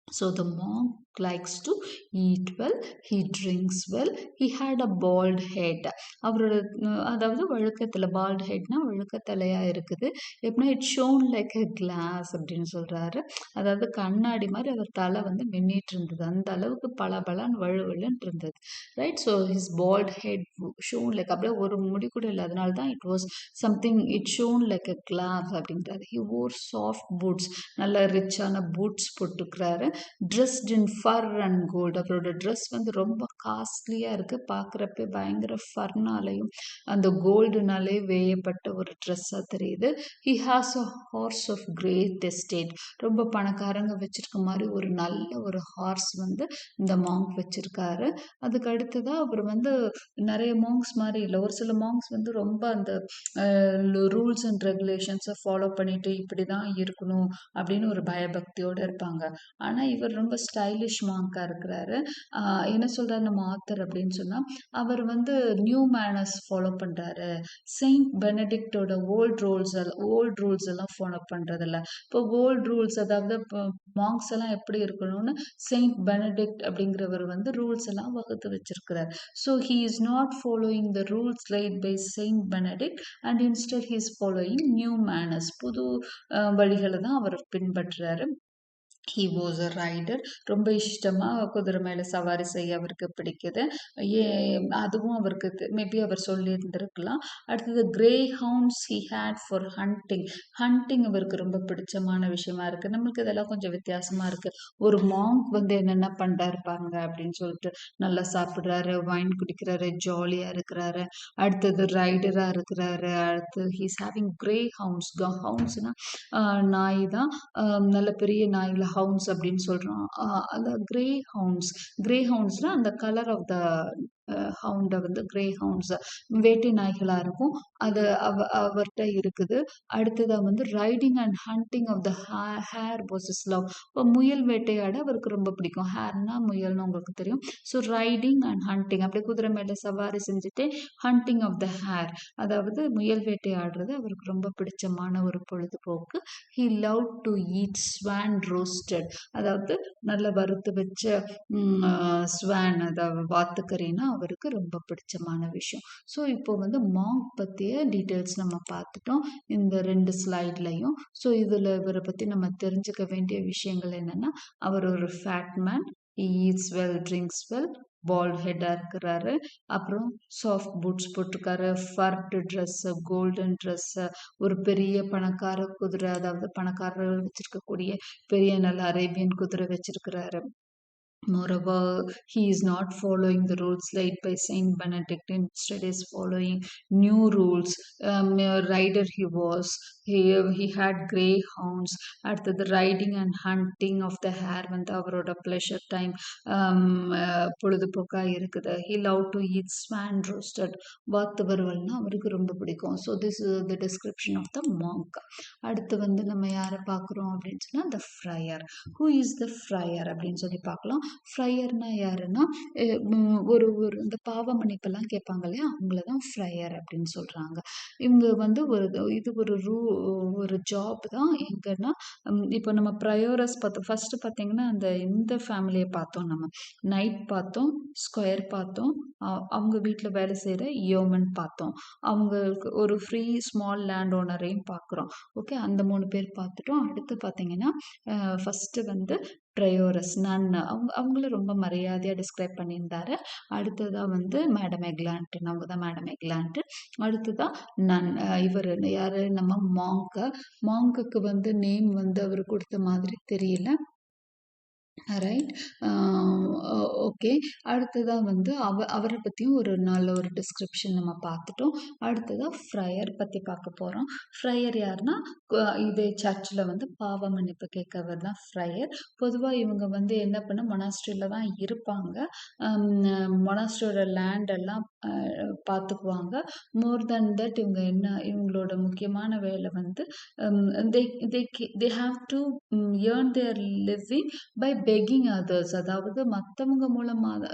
So the monk likes to eat well, he drinks well, he had a bald head. அவரோட அதாவது வழுக்கத்தில் பால்ட் ஹெட்னா வழுக்கத்தலையா இருக்குது. எப்படின்னா it shone like a glass அப்படின்னு சொல்றாரு. அதாவது கண்ணாடி மாதிரி அவர் தலை வந்து மின்னிட்டு இருந்தது, அந்த அளவுக்கு பளபளன்னு வழுவழுன்னு இருந்தது. Right. So his bald head shone like அப்படியே ஒரு முடி கூட இல்லை, அதனால தான் it was something it shone like a glass அப்படின்றாரு. ஹி ஓர் சாஃப்ட் பூட்ஸ், நல்ல ரிச்சான பூட்ஸ் போட்டுக்கிறாரு. Dressed in fur and gold, அவரோட ட்ரெஸ் வந்து ரொம்ப காஸ்ட்லியாக இருக்குது, பார்க்குறப்ப பயங்கர ஃபர்னாலையும் அந்த கோல்டுனாலே வேயப்பட்ட ஒரு ட்ரெஸ்ஸாக தெரியுது. He has a horse of great estate, ரொம்ப பணக்காரங்க வச்சிருக்க மாதிரி ஒரு நல்ல ஒரு ஹார்ஸ் வந்து இந்த மாங்க் வச்சிருக்காரு. அதுக்கு அடுத்ததாக அவர் வந்து நிறைய மாங்க்ஸ் மாதிரி இல்லை, ஒரு சில மாங்க்ஸ் வந்து ரொம்ப அந்த ரூல்ஸ் அண்ட் ரெகுலேஷன்ஸை ஃபாலோ பண்ணிட்டு இப்படி தான் இருக்கணும் அப்படின்னு ஒரு பயபக்தியோடு இருப்பாங்க. ஆனால் இவர் ரொம்ப ஸ்டைலிஷ் மாங்காக இருக்கிறாரு. என்ன சொல்கிறார் நம்ம ஆத்தர் அப்படின்னு சொன்னால், அவர் வந்து நியூ மேனர்ஸ் ஃபாலோ பண்ணுறாரு. செயின்ட் பெனடிக்டோட ஓல்ட் ரூல்ஸ் எல்லாம் ஃபாலோ பண்ணுறதில்ல. இப்போ ஓல்ட் ரூல்ஸ், அதாவது இப்போ மாங்க்ஸ் எல்லாம் எப்படி இருக்கணும்னு செயின்ட் பெனடிக்ட் அப்படிங்கிறவர் வந்து ரூல்ஸ் எல்லாம் வகுத்து வச்சிருக்கிறார். So he is not following the rules laid by saint Benedict and instead he is following new manners, புது வழிகளை தான் அவர் பின்பற்றுறாரு. ஹி வாஸ் அ ரைடர், ரொம்ப இஷ்டமாக குதிரை மேலே சவாரி செய்ய அவருக்கு பிடிக்குது. அதுவும் அவருக்கு மேபி அவர் சொல்லியிருந்திருக்கலாம். அடுத்தது grey hounds he had for hunting, hunting அவருக்கு ரொம்ப பிடிச்சமான விஷயமா இருக்குது. நம்மளுக்கு இதெல்லாம் கொஞ்சம் வித்தியாசமாக இருக்குது. ஒரு மாங்க் வந்து என்னென்ன பண்ணுறாரு பாருங்க அப்படின்னு சொல்லிட்டு, நல்லா சாப்பிட்றாரு, வைன் குடிக்கிறாரு, ஜாலியாக இருக்கிறாரு. அடுத்தது ரைடராக இருக்கிறாரு. அடுத்து ஹீஸ் ஹேவிங் கிரே ஹவுண்ட்ஸ், ஹவுண்ட்ஸ்னால் நாய் தான், நல்ல பெரிய நாய்களை ஹவுண்ட்ஸ் அப்படின்னு சொல்கிறோம். அந்த கிரே ஹவுண்ட்ஸ்னால் அந்த கலர் ஆஃப் த ஹவுண்டை வந்து கிரே ஹவுண்ட்ஸ் வேட்டை நாய்களாக இருக்கும், அது அவர்கிட்ட இருக்குது. அடுத்ததாக வந்து riding and hunting of the hare was his love, இப்போ முயல் வேட்டையாட அவருக்கு ரொம்ப பிடிக்கும். ஹேர்னா முயல்னு உங்களுக்கு தெரியும். ஸோ ரைடிங் அண்ட் ஹண்டிங், அப்படியே குதிரை மேலே சவாரி செஞ்சுட்டு ஹண்டிங் ஆஃப் த ஹேர், அதாவது முயல் வேட்டையாடுறது அவருக்கு ரொம்ப பிடிச்சமான ஒரு பொழுதுபோக்கு. He love to eat Swan roasted, அதாவது நல்ல வறுத்து வச்ச ஸ்வான், அதாவது வாத்துக்கறினா அவருக்கு ரொம்ப பிடிச்சமான விஷயம். ஸோ இப்போ வந்து மாங்க் பற்றிய டீட்டெயில்ஸ் நம்ம பார்த்துட்டோம் இந்த 2 ஸ்லைட்லையும். ஸோ இதில் இவரை பற்றி நம்ம தெரிஞ்சுக்க வேண்டிய விஷயங்கள் என்னென்னா, அவர் ஒரு fat man, eats well, drinks well, bald ஹெட்டாக இருக்கிறாரு, அப்புறம் சாஃப்ட் பூட்ஸ் போட்டிருக்காரு, ஃபர்டு ட்ரெஸ்ஸு, கோல்டன் ட்ரெஸ்ஸு, ஒரு பெரிய பணக்கார குதிரை, அதாவது பணக்காரர்கள் வச்சிருக்கக்கூடிய பெரிய நல்ல அரேபியன் குதிரை வச்சிருக்கிறாரு. Moreover, he is not following the rules laid by Saint Benedict. Instead, is following new rules. Rider he was. He had grey hounds. At the riding and hunting of the hare வந்து அவரோட pleasure time பொழுதுபோக்காக இருக்குது. He loved to eat swan roasted, வாத்து வறுவல்னா அவருக்கு ரொம்ப பிடிக்கும். So this is the description of the monk. அடுத்து வந்து நம்ம யாரை பார்க்குறோம் அப்படின்னு சொன்னால், the friar. Who is the friar அப்படின்னு சொல்லி பார்க்கலாம். ஃப்ரையர்னா யாருன்னா, ஒரு இந்த பாவ மன்னிப்பெல்லாம் கேட்பாங்க இல்லையா, அவங்கள தான் ஃப்ரையர் அப்படின்னு சொல்கிறாங்க. இவங்க வந்து ஒரு ஜாப் தான். எங்கன்னா இப்போ நம்ம ப்ரையோரஸ் பார்த்தோம், ஃபஸ்ட்டு பார்த்தீங்கன்னா இந்த ஃபேமிலியை பார்த்தோம், நம்ம நைட் பார்த்தோம், ஸ்கொயர் பார்த்தோம், அவங்க வீட்டில் வேலை செய்கிற யோமன் பார்த்தோம், அவங்களுக்கு ஒரு ஃப்ரீ ஸ்மால் லேண்ட் ஓனரையும் பார்க்குறோம். ஓகே, அந்த 3 பேர் பார்த்துட்டோம். அடுத்து பார்த்தீங்கன்னா ஃபஸ்ட்டு வந்து ப்ரையோரஸ் நன், அவங்கள ரொம்ப மரியாதையாக டிஸ்கிரைப் பண்ணியிருந்தாரு. அடுத்ததாக வந்து மேடம் எக்லாண்டன், அவங்க தான் மேடம் எக்லாண்டன். அடுத்ததாக நன், இவர் யார், நம்ம மாங்குக்கு வந்து நேம் வந்து அவர் கொடுத்த மாதிரி தெரியல. ரைட். ஓகே, அடுத்ததாக வந்து அவரை பற்றியும் ஒரு நல்ல ஒரு டிஸ்கிரிப்ஷன் நம்ம பார்த்துட்டோம். அடுத்ததாக ஃப்ரையர் பற்றி பார்க்க போகிறோம். ஃப்ரையர் யாருன்னா, இதே சர்ச்சில் வந்து பாவ மன்னிப்பு கேட்கவர் தான் ஃப்ரையர். பொதுவாக இவங்க வந்து என்ன பண்ண மொனாஸ்ட்ரியில் தான் இருப்பாங்க, மொனாஸ்ட்ரியோட லேண்டெல்லாம் பார்த்துக்குவாங்க. மோர் தென் தட் இவங்களோட முக்கியமான வேலை வந்து they have to earn their living by begging others, அதாவது மற்றவங்க மூலமாக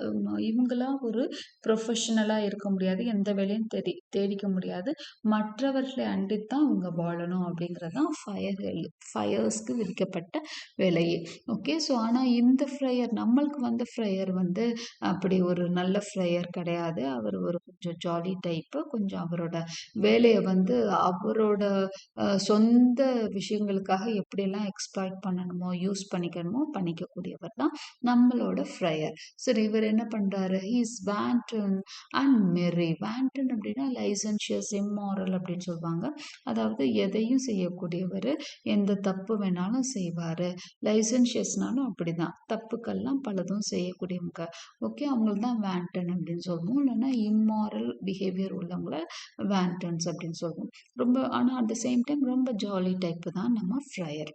இவங்களாம் ஒரு ப்ரொஃபஷனலாக இருக்க முடியாது, எந்த வேலையும் தேடிக்க முடியாது, மற்றவர்களை அண்டித்தான் அவங்க வாழணும் அப்படிங்கிறது தான் ஃபயர்ஸ்க்கு விதிக்கப்பட்ட வேலையே. ஓகே, ஸோ ஆனால் இந்த ஃப்ரையர், நம்மளுக்கு வந்த ஃப்ரையர் வந்து அப்படி ஒரு நல்ல ஃப்ரையர் கிடையாது. அவர் ஒரு கொஞ்சம் ஜாலி டைப்பு. கொஞ்சம் அவரோட வேலையை வந்து அவரோட சொந்த விஷயங்களுக்காக எப்படியெல்லாம் எக்ஸ்ப்ளாய்ட் பண்ணணுமோ யூஸ் பண்ணிக்கக்கூடியவர் தான் நம்மளோட ஃப்ரையர். சரி, இவர் என்ன பண்றாரு? ஹீஸ் வேண்டன் அண்ட் மெரி. வேண்டன் அப்படின்னா லைசன்ஷியஸ், இம்மாரல் அப்படின்னு சொல்லுவாங்க. அதாவது எதையும் செய்யக்கூடியவர், எந்த தப்பு வேணாலும் செய்வாரு. லைசன்ஷியஸ்னாலும் அப்படிதான், தப்புக்கள்லாம் பலதும் செய்யக்கூடியவங்க. ஓகே, அவங்களுக்கு தான் வேண்டன் அப்படின்னு சொல்லுவோம். இல்லைன்னா இம்மாரல் பிஹேவியர் உள்ளவங்கள வேண்டன்ஸ் அப்படின்னு சொல்லுவோம். ரொம்ப ஆனால் அட் த சேம் டைம் ரொம்ப ஜாலி டைப்பு தான் நம்ம fryer.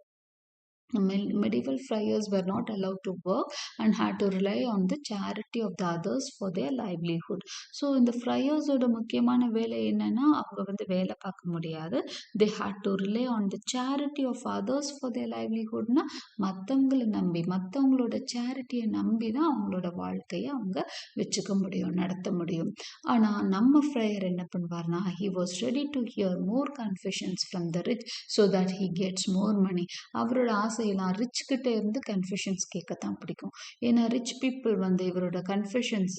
Medieval friars were not allowed to work and had to rely on the charity of the others for their livelihood. So இந்த ஃப்ரையர்ஸோட முக்கியமான வேலை என்னன்னா, அவங்க வந்து வேலை பார்க்க முடியாது. they had to rely on the charity of others for their livelihoodனா மற்றவங்களை நம்பி, மற்றவங்களோட சேரிட்டியை நம்பி தான் அவங்களோட வாழ்க்கையை அவங்க வச்சுக்க முடியும், நடத்த முடியும். ஆனால் நம்ம ஃப்ரையர் என்ன பண்ணுவார்னா, he was ready to hear more confessions from the rich so that he gets more money. அவரோட ஆசையெல்லாம் ரிச் கிட்ட இருந்து கன்ஃபெஷன்ஸ் கேட்கத்தான் பிடிக்கும். ஏன்னா ரிச் பீப்புள் வந்து இவரோட கன்ஃபெஷன்ஸ்,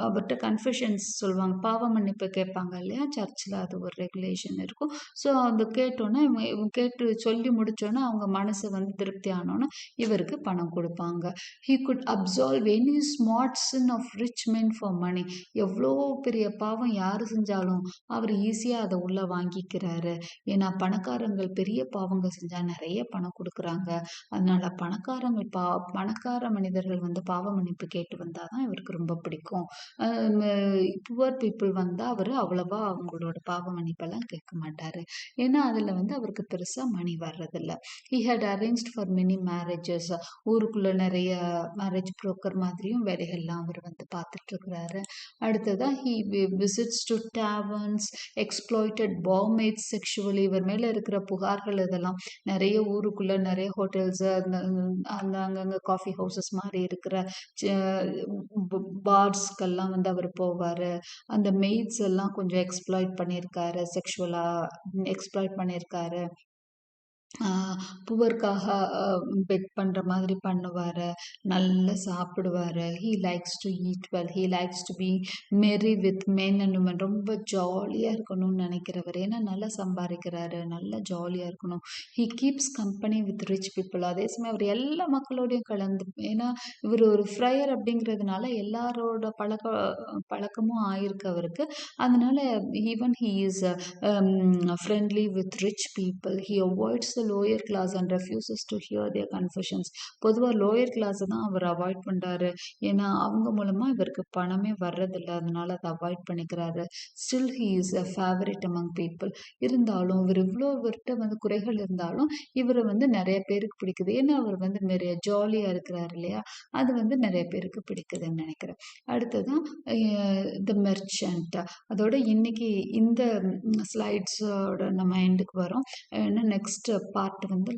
அவர்கிட்ட கன்ஃபெஷன்ஸ் சொல்லுவாங்க, பாவ மன்னிப்பு கேட்பாங்க இல்லையா, சர்ச்சில் அது ஒரு ரெகுலேஷன் இருக்கும். ஸோ அந்த கேட்டோன்னே இவங்க கேட்டு சொல்லி முடிச்சோன்னே அவங்க மனசு வந்து திருப்தி ஆனோன்னு இவருக்கு பணம் கொடுப்பாங்க. He could absolve any smart sin of rich men for money. எவ்வளோ பெரிய பாவம் யார் செஞ்சாலும் அவர் ஈஸியாக அதை உள்ள வாங்கிக்கிறாரு. ஏன்னா பணக்காரங்கள் பெரிய பாவங்கள் செஞ்சால் நிறைய பணம் கொடுக்குறாங்க. அதனால பணக்கார மனிதர்கள் வந்து பாவ மன்னிப்பு கேட்டு வந்தாதான் இவருக்கு ரொம்ப பிடிக்கும். புவர் பீப்புள் வந்தா அவரு அவ்வளவா அவங்களோட பாவ மன்னிப்பெல்லாம் கேட்க மாட்டாரு. ஏன்னா அதுல வந்து அவருக்கு பெருசா மணி வர்றதில்ல. he had arranged for many marriages. ஊருக்குள்ள நிறைய மேரேஜ் புரோக்கர் மாதிரியும் வேலைகள்லாம் அவர் வந்து பார்த்துட்டு இருக்கிறாரு. அடுத்ததான் he visits to taverns, exploited barmaids sexually. இவர் மேல இருக்கிற புகார்கள் இதெல்லாம் நிறைய ஊருக்குள்ள நிறைய ஹோட்டல்ஸ், அந்த அங்கங்கே காஃபி ஹவுசஸ் மாதிரி இருக்கிற பார்ஸ்க்கெல்லாம் வந்து அவர் போவார். அந்த மெய்ட்ஸ் எல்லாம் கொஞ்சம் எக்ஸ்ப்ளாய்ட் பண்ணியிருக்காரு, செக்ஷுவலாக எக்ஸ்ப்ளாய்ட் பண்ணியிருக்காரு. புவர்க்காக பெக் பண்ணுற மாதிரி பண்ணுவார், நல்லா சாப்பிடுவார். He likes to eat well, he likes to be merry with men and women. ரொம்ப ஜாலியாக இருக்கணும்னு நினைக்கிறவர், ஏன்னா நல்லா சம்பாதிக்கிறாரு, நல்லா ஜாலியாக இருக்கணும். He keeps company with rich people. அதே சமயம் அவர் எல்லா மக்களோடையும் கலந்து, ஏன்னா இவர் ஒரு ஃப்ரையர் அப்படிங்கிறதுனால எல்லாரோட பழக்கமும் ஆயிருக்கு அவருக்கு. அதனால even he is friendly with rich people. He avoids the lower class and refuses to hear their confessions. பொதுவாக லோயர் கிளாஸ் தான் அவர் அவாய்ட் பண்ணுறாரு, ஏன்னா அவங்க மூலமாக இவருக்கு பணமே வர்றதில்லை, அதனால அதை அவாய்ட் பண்ணிக்கிறாரு. Still he is a favourite among people. இருந்தாலும் இவர் இவ்வளோ இவர்கிட்ட வந்து குறைகள் இருந்தாலும் இவர் வந்து நிறைய பேருக்கு பிடிக்குது, ஏன்னா அவர் வந்து நிறைய ஜாலியாக இருக்கிறார் இல்லையா, அது வந்து நிறைய பேருக்கு பிடிக்குதுன்னு நினைக்கிறேன். அடுத்ததான் த மெர்ச்சன்ட். அதோட இன்னைக்கு இந்த ஸ்லைட்ஸோட நம்ம எண்டுக்கு வரோம். ஏன்னா நெக்ஸ்ட் பார்ட் வந்து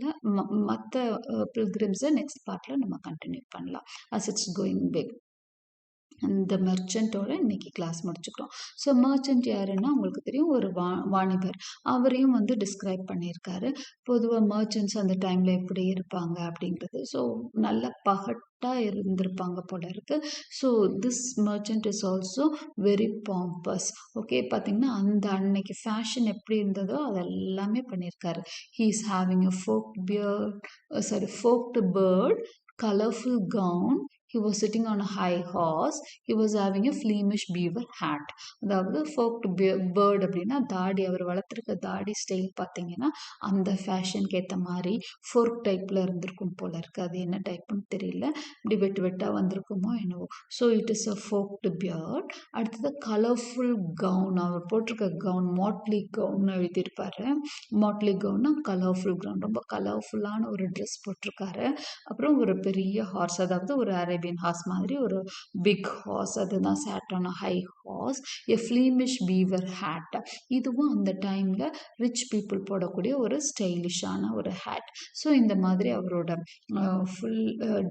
மற்ற பில்கிரிம்ஸை நெக்ஸ்ட் பார்ட்டில் நம்ம கண்டினியூ பண்ணலாம். As it's going big. அந்த மெர்ச்சன்ட்டோட இன்னைக்கு கிளாஸ் முடிச்சுக்கிறோம். ஸோ மெர்ச்சன்ட் யாருன்னா உங்களுக்கு தெரியும், ஒரு வாணிபர். அவரையும் வந்து டிஸ்கிரைப் பண்ணியிருக்காரு. பொதுவாக மெர்ச்சன்ட்ஸ் அந்த டைமில் எப்படி இருப்பாங்க அப்படிங்கிறது. ஸோ நல்ல பகட்டாக இருந்திருப்பாங்க போல இருக்கு. So this merchant is also very pompous. Okay, பார்த்தீங்கன்னா அந்த அன்னைக்கு ஃபேஷன் எப்படி இருந்ததோ அதெல்லாமே பண்ணியிருக்காரு. He is having a forked beard, colorful gown. He was sitting on a high horse. He was having a Flemish beaver hat. அதாவது ஃபோக்ட் bird அப்படின்னா தாடி, அவர் வளர்த்துருக்க தாடி ஸ்டைல் பார்த்தீங்கன்னா அந்த ஃபேஷனுக்கு ஏற்ற மாதிரி ஃபோர்க் டைப்பில் இருந்திருக்கும் போல இருக்குது. அது என்ன டைப்புன்னு தெரியல, இப்படி வெட்டாக வந்திருக்குமோ என்னவோ. So it is a forked beard. அடுத்தது கலர்ஃபுல் கவுன். அவர் போட்டிருக்க கவுன் மாட்லி கவுன் எழுதியிருப்பாரு. மாட்லி கவுன்னா கலர்ஃபுல் கவுன், ரொம்ப கலர்ஃபுல்லான ஒரு ட்ரெஸ் போட்டிருக்காரு. அப்புறம் ஒரு பெரிய ஹார்ஸ், அதாவது ஒரு அரை Arabian horse மாதிரி ஒரு big horse, அதுதான் sat on a high horse, a flemish beaver hat. இதுவும் அந்த டைம்ல ரிச் பீப்புள் போடக்கூடிய ஒரு ஸ்டைலிஷான ஒரு ஹேட். ஸோ இந்த மாதிரி அவரோட ஃபுல்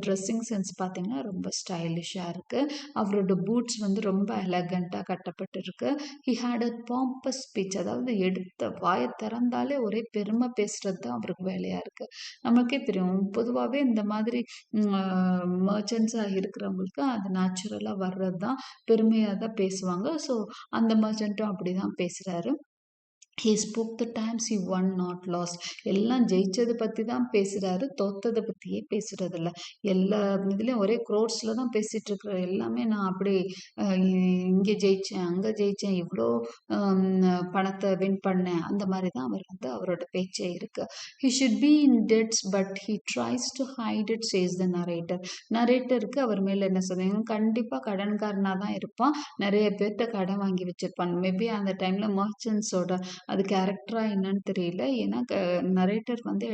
ட்ரெஸ்ஸிங் சென்ஸ் பார்த்தீங்கன்னா ரொம்ப ஸ்டைலிஷாக இருக்குது. அவரோட பூட்ஸ் வந்து ரொம்ப எலகண்ட்டாக கட்டப்பட்டிருக்கு. ஹி ஹேட் அ பாம்பஸ் ஸ்பீச், அதாவது எடுத்த வாயை திறந்தாலே ஒரே பெருமை பேசுறது தான் அவருக்கு வேலையாக இருக்குது. நமக்கே தெரியும், பொதுவாகவே இந்த மாதிரி மர்ச்சன்ட்ஸாக இருக்கிறவங்களுக்கு அது நேச்சுரலாக வர்றது தான், பெருமையாக தான் பேசுவாங்க. ஸோ அந்த மர்ச்சன்ட்டும் அப்படி தான் பேசுகிறாரு. He spoke the times he won not lost. எல்லாம் ஜெயிச்சதை பற்றி தான் பேசுகிறாரு, தோத்ததை பற்றியே பேசுறது இல்லை. எல்லா இதுலேயும் ஒரே க்ரோட்ஸில் தான் பேசிகிட்டு இருக்கிற எல்லாமே நான் அப்படி இங்கே ஜெயித்தேன், அங்கே ஜெயித்தேன், இவ்வளோ பணத்தை வின் பண்ணேன், அந்த மாதிரி தான் அவர் வந்து அவரோட பேச்சே இருக்குது. He should be in debts but he tries to hide it, says the narrator. நரேட்டருக்கு அவர் மேலே என்ன சொல்லுவாங்க, கண்டிப்பாக கடன்காரனாக தான் இருப்பான், நிறைய பேர்கிட்ட கடன் வாங்கி வச்சிருப்பான். மேபி அந்த டைமில் மர்ச்சன்ட்ஸோட அது கேரக்டரா என்னன்னு தெரியல. ஏன்னா நரேட்டர் வந்து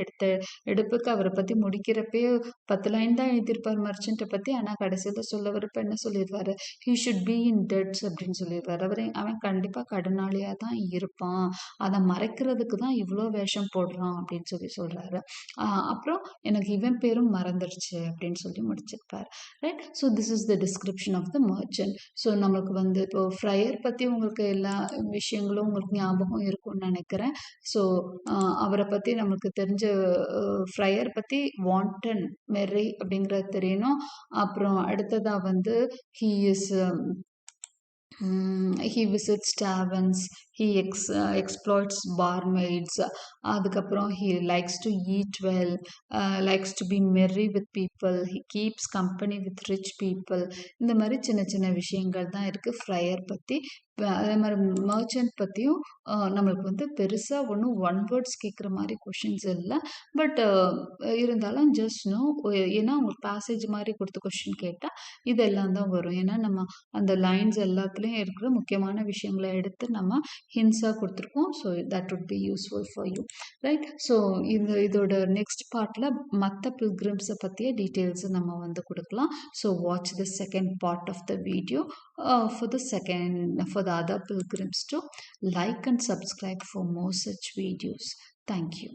எடுப்புக்கு அவரை பற்றி முடிக்கிறப்பே 10 லைன் தான் எழுதியிருப்பார் மர்ச்சன்ட்டை பற்றி. ஆனால் கடைசியில் சொல்ல வரப்ப என்ன சொல்லிடுவாரு, he should be in debts அப்படின்னு சொல்லிடுவார். அவன் கண்டிப்பாக கடனாளியாக தான் இருப்பான், அதை மறைக்கிறதுக்கு தான் இவ்வளோ வேஷம் போடுறான் அப்படின்னு சொல்கிறாரு. அப்புறம் எனக்கு இவன் பேரும் மறந்துடுச்சு அப்படின்னு சொல்லி முடிச்சிருப்பார். Right. So this is the description of the merchant. So நம்மளுக்கு வந்து இப்போ ஃப்ரையர் பற்றி உங்களுக்கு எல்லா விஷயங்களும் உங்களுக்கு ஞாபகம் இருக்கும்னு நினைக்கிறேன். ஸோ அவரை பற்றி நமக்கு தெரிஞ்ச ஃப்ரையர் பற்றி வாண்டன் மெர்ரி அப்படிங்கிறது தெரியணும். அப்புறம் அடுத்ததாக வந்து he visits taverns, he exploits barmaids, அதுக்கப்புறம் he likes to eat well, likes to be merry with people, he keeps company with rich people. இந்த மாதிரி சின்ன சின்ன விஷயங்கள் தான் இருக்குது ஃப்ரையர் பற்றி. அதே மாதிரி மர்ச்சன்ட் பற்றியும் நம்மளுக்கு வந்து பெருசாக ஒன்றும் ஒன் வேர்ட்ஸ் கேட்குற மாதிரி கொஷின்ஸ் இல்லை. பட் இருந்தாலும் ஜஸ்ட் நோ, ஏன்னா உங்களுக்கு பேசேஜ் மாதிரி கொடுத்து கொஷின் கேட்டால் இதெல்லாம் தான் வரும். ஏன்னா நம்ம அந்த லைன்ஸ் எல்லாத்துலேயும் இருக்கிற முக்கியமான விஷயங்களை எடுத்து நம்ம ஹின்ஸாக கொடுத்துருக்கோம். So that would be useful for you, right. So இதோட நெக்ஸ்ட் பார்ட்டில் மற்ற பில்கிரிம்ஸை பற்றிய டீட்டெயில்ஸை நம்ம வந்து கொடுக்கலாம். So watch the second part of the video for the other pilgrims to like and subscribe for more such videos. Thank you.